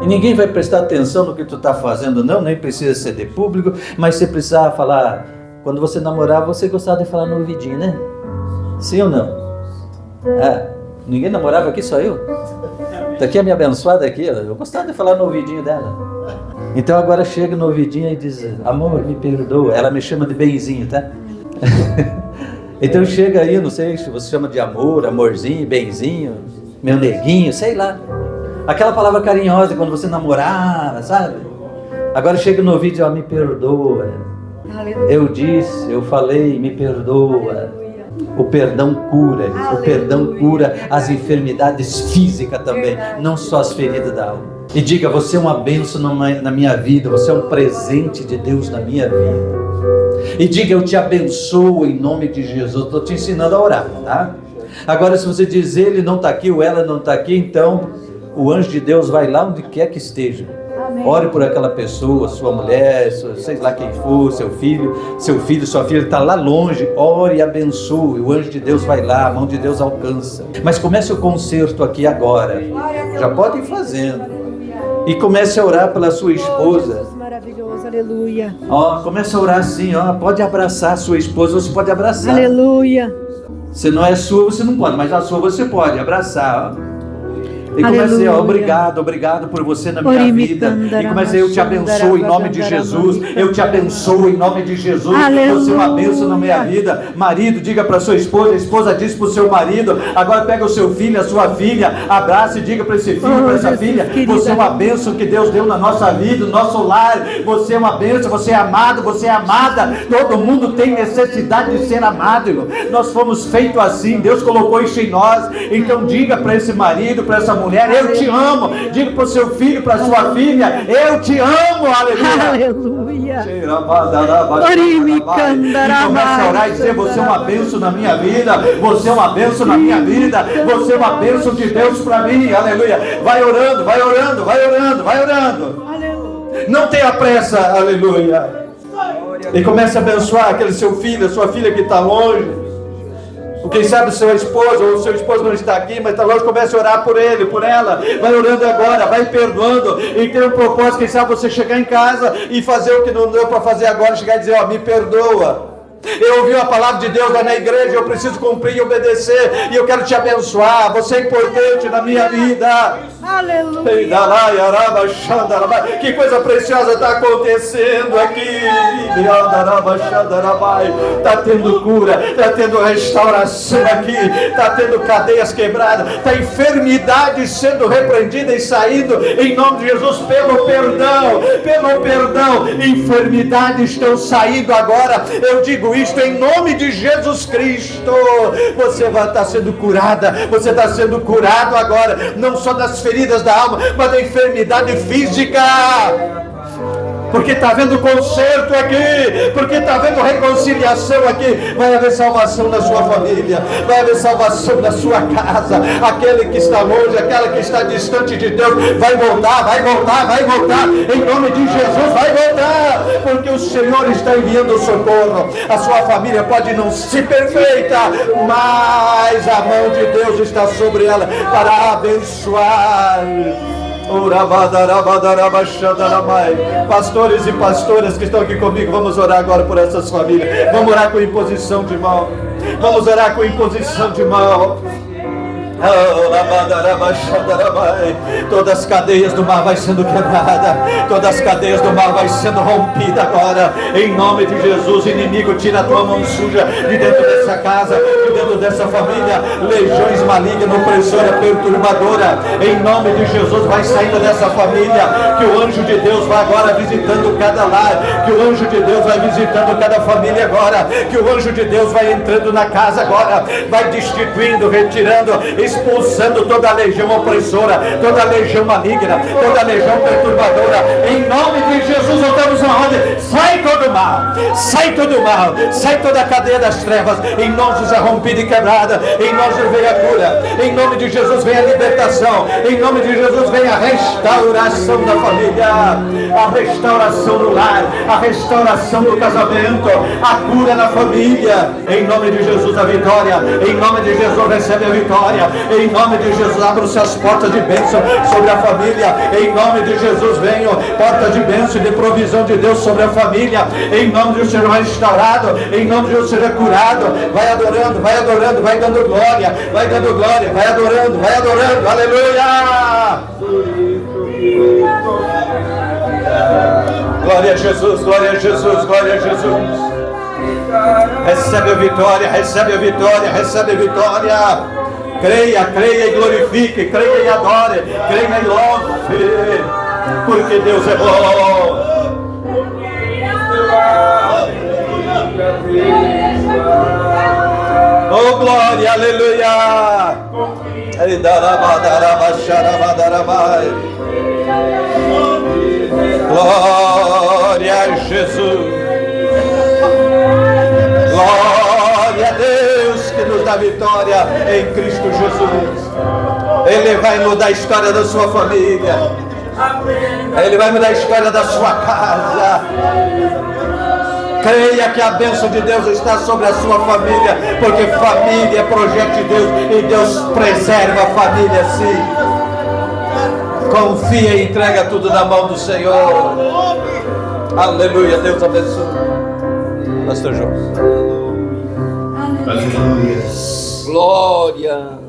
E ninguém vai prestar atenção no que tu está fazendo, não, nem precisa ser de público, mas você precisa falar. Quando você namorava, você gostava de falar no ouvidinho, né? Sim ou não? Ninguém namorava aqui, só eu? Daqui a minha abençoada aqui, eu gostava de falar no ouvidinho dela. Então agora chega no ouvidinho e diz, amor, me perdoa. Ela me chama de benzinho, tá? Então chega aí, não sei se você chama de amor, amorzinho, benzinho, meu neguinho, sei lá. Aquela palavra carinhosa quando você namorava, sabe? Agora chega no ouvido e diz, me perdoa. Eu disse, eu falei, me perdoa. O perdão cura, as enfermidades físicas também, não só as feridas da alma. E diga, você é uma bênção na minha vida, você é um presente de Deus na minha vida. E diga, eu te abençoo em nome de Jesus. Estou te ensinando a orar, tá? Agora se você diz, ele não está aqui ou ela não está aqui, então o anjo de Deus vai lá onde quer que esteja. Amém. Ore por aquela pessoa, sua mulher, sei lá quem for, seu filho, sua filha está lá longe. Ore e abençoe. O anjo de Deus vai lá, a mão de Deus alcança. Mas comece o concerto aqui agora. Já pode ir fazendo. E comece a orar pela sua esposa. Maravilhoso, aleluia. Comece a orar assim, pode abraçar a sua esposa, você pode abraçar. Aleluia. Se não é sua, você não pode, mas a sua você pode abraçar, E comecei, obrigado por você na minha vida. E comecei, eu te abençoo em nome de Jesus. Eu te abençoo em nome de Jesus. Você é uma bênção na minha vida. Marido, diga para sua esposa. A esposa diz para o seu marido. Agora pega o seu filho, a sua filha. Abraça e diga para esse filho, para essa filha. Você é uma bênção que Deus deu na nossa vida, no nosso lar. Você é uma bênção, você é amado, você é amada. Todo mundo tem necessidade de ser amado, irmão. Nós fomos feitos assim. Deus colocou isso em nós. Então diga para esse marido, para essa mulher, eu te amo. Diga para o seu filho, para a sua filha, eu te amo, aleluia. Aleluia. E começa a orar e dizer, você é uma bênção na minha vida, você é uma bênção na minha vida, você é uma bênção de Deus para mim, aleluia. Vai orando, vai orando, vai orando, vai orando. Aleluia. Não tenha pressa, aleluia. E comece a abençoar aquele seu filho, a sua filha que está longe. Quem sabe o seu esposo ou o seu esposo não está aqui, mas está longe, comece a orar por ele, por ela. Vai orando agora, vai perdoando. E tem um propósito, quem sabe você chegar em casa e fazer o que não deu para fazer agora, chegar e dizer, me perdoa. Eu ouvi a palavra de Deus lá na igreja, eu preciso cumprir e obedecer, e eu quero te abençoar, você é importante na minha vida. Aleluia. Que coisa preciosa está acontecendo aqui. Está tendo cura, está tendo restauração aqui, está tendo cadeias quebradas, está enfermidade sendo repreendida e saindo em nome de Jesus pelo perdão. Enfermidades estão saindo agora. Eu digo tudo isto em nome de Jesus Cristo. Você vai estar sendo curada, você está sendo curado agora, não só das feridas da alma, mas da enfermidade física. Porque está havendo conserto aqui, porque está havendo reconciliação aqui. Vai haver salvação na sua família, vai haver salvação na sua casa. Aquele que está longe, aquela que está distante de Deus, vai voltar, vai voltar, vai voltar. Em nome de Jesus, vai voltar, porque o Senhor está enviando socorro. A sua família pode não ser perfeita, mas a mão de Deus está sobre ela para abençoar. Pastores e pastoras que estão aqui comigo, vamos orar agora por essas famílias. Vamos orar com imposição de mão. Vamos orar com imposição de mão. Todas as cadeias do mal vai sendo quebrada, todas as cadeias do mal vai sendo rompida agora, em nome de Jesus. Inimigo, tira a tua mão suja de dentro dessa casa, de dentro dessa família. Legiões malignas, opressora, perturbadora, em nome de Jesus, vai saindo dessa família. Que o anjo de Deus vai agora visitando cada lar, que o anjo de Deus vai visitando cada família agora, que o anjo de Deus vai entrando na casa agora, vai destituindo, retirando, expulsando toda a legião opressora, toda a legião maligna, toda a legião perturbadora. Em nome de Jesus, voltamos na ordem. Sai todo mal, sai todo mal, sai toda a cadeia das trevas. Em nós seja rompida e quebrada. Em nós vem a cura. Em nome de Jesus vem a libertação. Em nome de Jesus vem a restauração da família, a restauração no lar, a restauração no casamento, a cura na família. Em nome de Jesus a vitória. Em nome de Jesus recebe a vitória. Em nome de Jesus, abram-se as portas de bênção sobre a família. Em nome de Jesus, venham portas de bênção e de provisão de Deus sobre a família. Em nome de Jesus, seja restaurado. Em nome de Jesus, seja curado. Vai adorando, vai dando glória. Vai dando glória, vai adorando, vai adorando. Aleluia! Glória a Jesus, glória a Jesus, glória a Jesus. Recebe a vitória, recebe a vitória, recebe a vitória. Creia, creia e glorifique, creia e adore, creia e louve, porque Deus é bom. Oh glória, aleluia. Glória a Jesus. Glória a Deus que nos dá vitória em Cristo Jesus. Ele vai mudar a história da sua família. Ele vai mudar a história da sua casa. Creia que a bênção de Deus está sobre a sua família, porque família é projeto de Deus e Deus preserva a família assim. Confia e entrega tudo na mão do Senhor. Aleluia, Deus abençoe. Pastor João. Aleluia. Glória.